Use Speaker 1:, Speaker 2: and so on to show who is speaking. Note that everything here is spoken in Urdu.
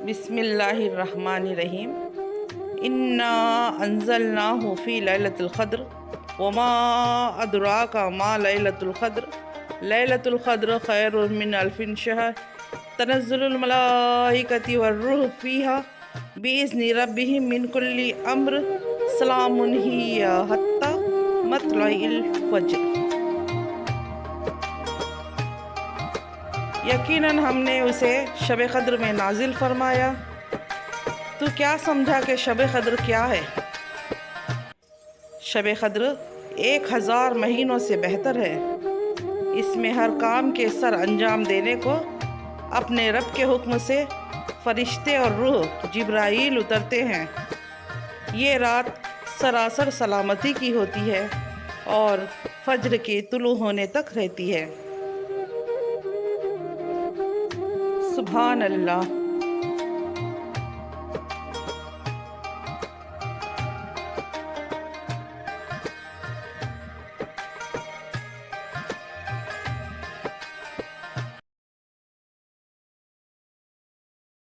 Speaker 1: بسم اللہ الرحمن الرحیم۔ انا انزلناہ فی لیلۃ القدر وما ادراک ما لیلۃ القدر لیلۃ القدر خیر من الف شہر تنزل الملائکۃ والروح فیہا بإذن ربہم من کل امر سلام ہی حتی مطلع الفجر۔ یقیناً ہم نے اسے شب قدر میں نازل فرمایا۔ تو کیا سمجھا کہ شب قدر کیا ہے؟ شب قدر 1000 مہینوں سے بہتر ہے۔ اس میں ہر کام کے سر انجام دینے کو اپنے رب کے حکم سے فرشتے اور روح جبرائیل اترتے ہیں۔ یہ رات سراسر سلامتی کی ہوتی ہے اور فجر کے طلوع ہونے تک رہتی ہے۔ سبحان اللہ۔